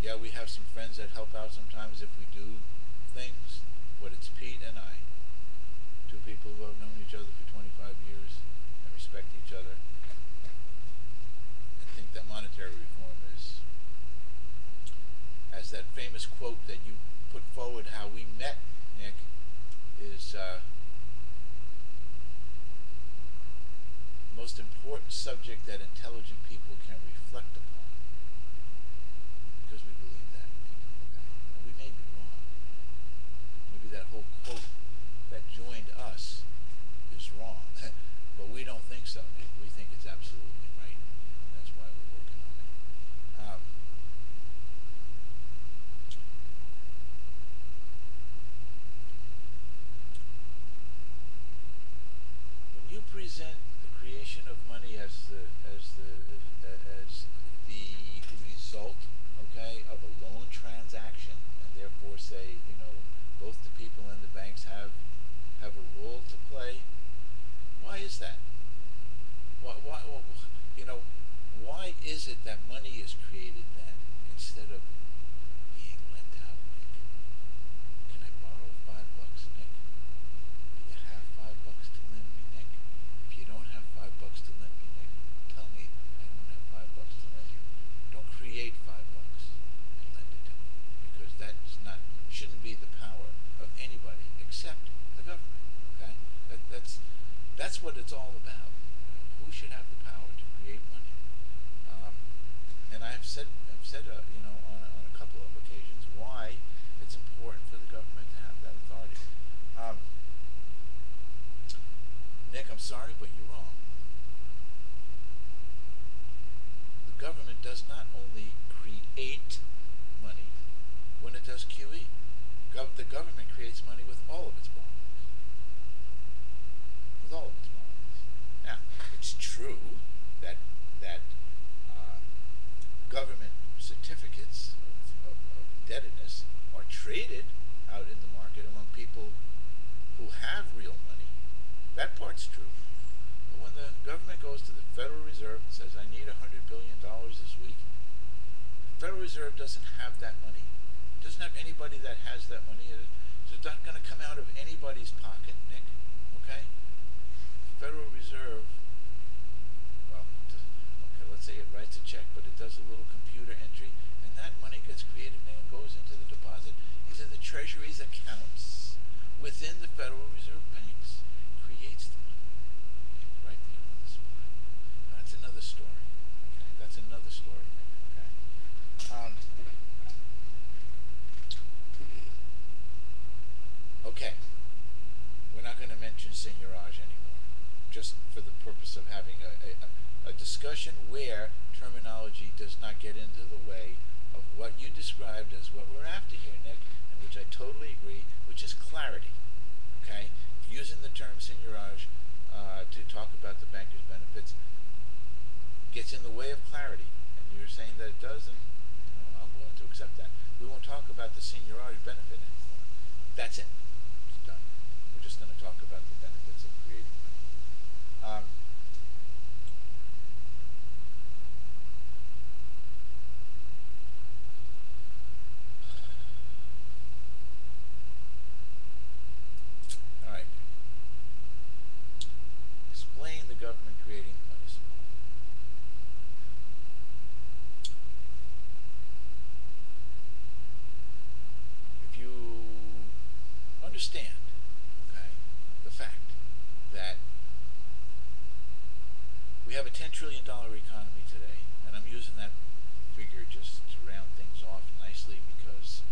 Yeah, we have some friends that help out sometimes if we do things, but it's Pete and I, two people who have known each other for 25 years and respect each other and think that monetary reform is, as that famous quote that you put forward, how we met, Nick, is the most important subject that intelligent people can reflect upon, because we believe that. Okay? And we may be wrong. Maybe that whole quote that joined us is wrong, but we don't think so, Nick. We think it's absolutely right. And that's why we're working on it. When you present the creation of money as the result, okay, of a loan transaction, and therefore say, both the people and the banks have a role to play. Why is that? Why is it that money is created then instead of being lent out, Nick? Can I borrow $5, Nick? Do you have $5 to lend me, Nick? If you don't have $5 to lend me, Nick, tell me I don't have $5 to lend you. Don't create $5 and lend it to me, because shouldn't be the power of anybody except the government. Okay, that's what it's all about. Who should have the power to create money? And I've said on a couple of occasions why it's important for the government to have that authority. Nick, I'm sorry, but you're wrong. The government does not only create money when it does QE. The government creates money with all of its bonds. With all of its bonds. Now, it's true that government certificates of indebtedness are traded out in the market among people who have real money. That part's true. But when the government goes to the Federal Reserve and says, I need $100 billion this week, the Federal Reserve doesn't have that money. It doesn't have anybody that has that money. It's not going to come out of anybody's pocket, Nick. Okay? The Federal Reserve, let's say it writes a check, but it does a little computer entry, and that money gets created and goes into the deposit into the Treasury's accounts within the Federal Reserve banks. Creates the money right there on the spot. Now, that's another story. Okay, that's another story. Okay. Okay. We're not going to mention seignorage anymore, just for the purpose of having a discussion where terminology does not get into the way of what you described as what we're after here, Nick, and which I totally agree, which is clarity. Okay? Using the term seignorage to talk about the banker's benefits gets in the way of clarity, and you're saying that it does, and I'm willing to accept that. We won't talk about the seignorage benefit anymore. That's it. It's done. We're just going to talk about the benefits of creating money. Explain the government creating the money supply. If you understand, okay, the fact that we have a $10 trillion economy today, and I'm using that figure just to round things off nicely because,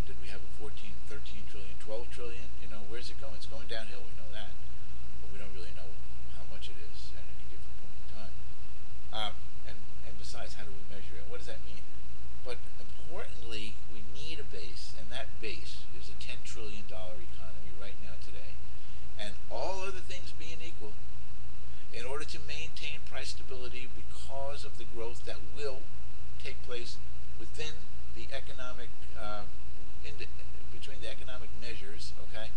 did we have a 14, 13 trillion, 12 trillion? Where's it going? It's going downhill, we know that. But we don't really know how much it is at any given point in time. And besides, how do we measure it? What does that mean? But importantly, we need a base, and that base is a $10 trillion economy right now today. And all other things being equal, in order to maintain price stability because of the growth that will take place within the economic, between the economic measures, okay,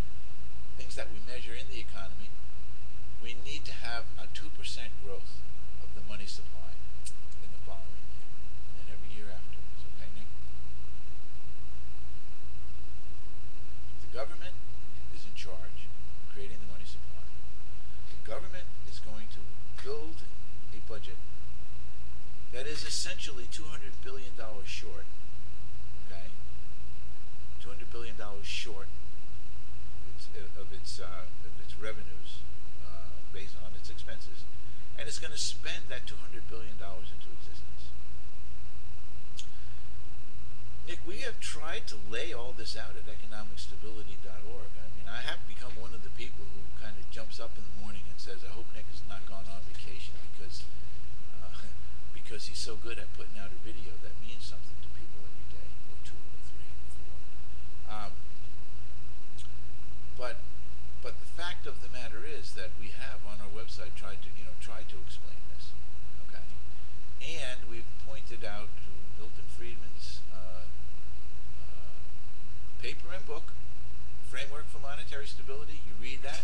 things that we measure in the economy, we need to have a 2% growth of the money supply in the following year, and then every year afterwards, okay, Nick? essentially $200 billion short. Okay, $200 billion short of its revenues based on its expenses, and it's going to spend that $200 billion into existence. Nick, we have tried to lay all this out at economicstability.org. I mean, I have become one of the people who kind of jumps up in the morning and says, "I hope Nick has not gone on vacation because he's so good at putting out a video that means something to people every day, or two, or three, or four." But the fact of the matter is that we have on our website tried to explain this, okay, and we've pointed out to Milton Friedman's paper and book, Framework for Monetary Stability. You read that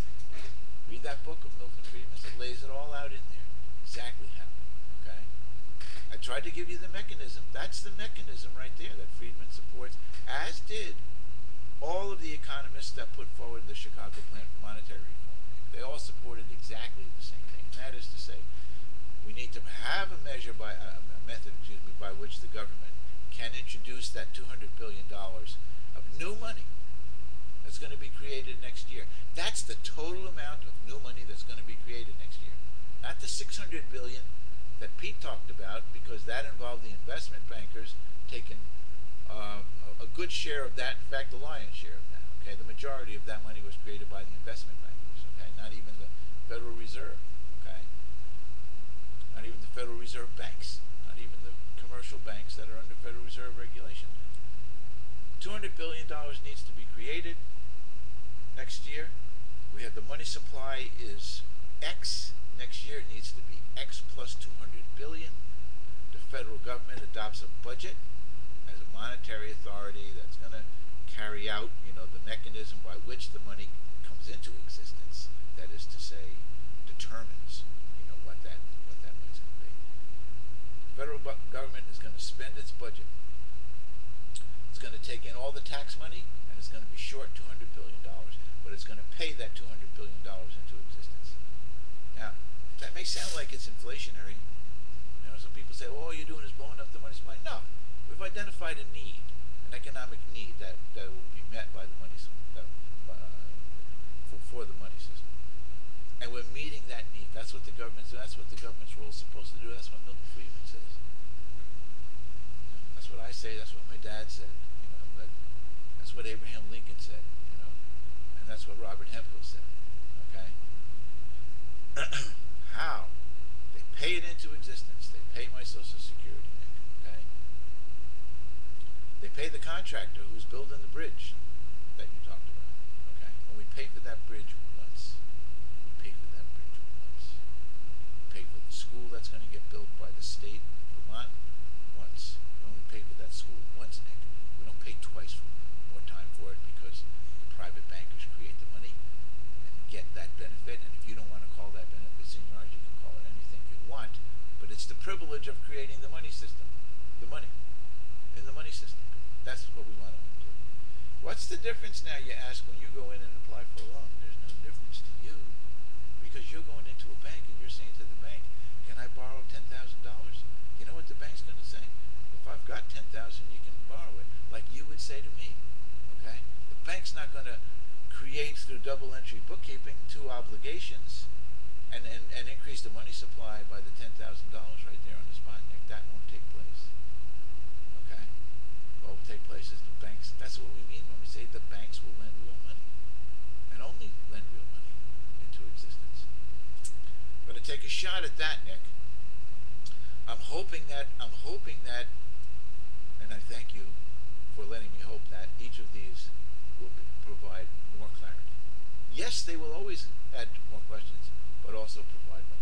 book of Milton Friedman's. It lays it all out in there, exactly how. Okay, I tried to give you the mechanism. That's the mechanism right there that Friedman supports, as did all of the economists that put forward the Chicago Plan for Monetary Reform. They all supported exactly the same thing, and that is to say, we need to have a method, by which the government can introduce that $200 billion of new money that's going to be created next year. That's the total amount of new money that's going to be created next year, not the $600 billion that Pete talked about, because that involved the investment bankers taking a good share of that, in fact, the lion's share of that. Okay, the majority of that money was created by the investment bankers. Okay, not even the Federal Reserve. Okay, not even the Federal Reserve banks, not even the commercial banks that are under Federal Reserve regulation. $200 billion needs to be created next year. We have the money supply is X. Next year it needs to be X plus $200 billion. The federal government adopts a budget as a monetary authority that's going to carry out, the mechanism by which the money comes into existence. That is to say, determines, what that money's going to be. The federal government is going to spend its budget. It's going to take in all the tax money, and it's going to be short $200 billion, but it's going to pay that $200 billion into existence. Now, that may sound like it's inflationary. Some people say, "Oh, all you're doing is blowing up the money supply." No. We've identified a need, an economic need that will be met by the money for the money system, and we're meeting that need. That's what the government's role is supposed to do. That's what Milton Friedman says. That's what I say. That's what my dad said. That's what Abraham Lincoln said. And that's what Robert Hemphill said. Okay. How? They pay it into existence. They pay my Social Security. Okay. They pay the contractor who's building the bridge that you talked about. Okay. And we pay for that bridge once. We pay for that bridge once. We pay for the school that's going to get built by the state of Vermont once. We only pay for that school once, Nick. We don't pay twice for more time for it, because the private bankers create the money and get that benefit. And if you don't want to call that benefit seignorage, you can call it anything you want. But it's the privilege of creating the money system, the money in the money system. That's what we want to do. What's the difference now, you ask, when you go in and apply for a loan? There's no difference to you, because you're going into a bank and you're saying to the bank, "Can I borrow $10,000? You know what the bank's going to say? "If I've got $10,000, you can borrow it," like you would say to me. Okay? The bank's not going to create, through double entry bookkeeping, two obligations and increase the money supply by the $10,000 right there on the spot. Nick, that won't take place. Okay? What will take place is the banks. That's what we mean when we say the banks will lend real money, and only lend real money into existence. I'm going to take a shot at that, Nick. I'm hoping that, and I thank you for letting me hope that each of these will provide more clarity. Yes, they will always add more questions, but also provide more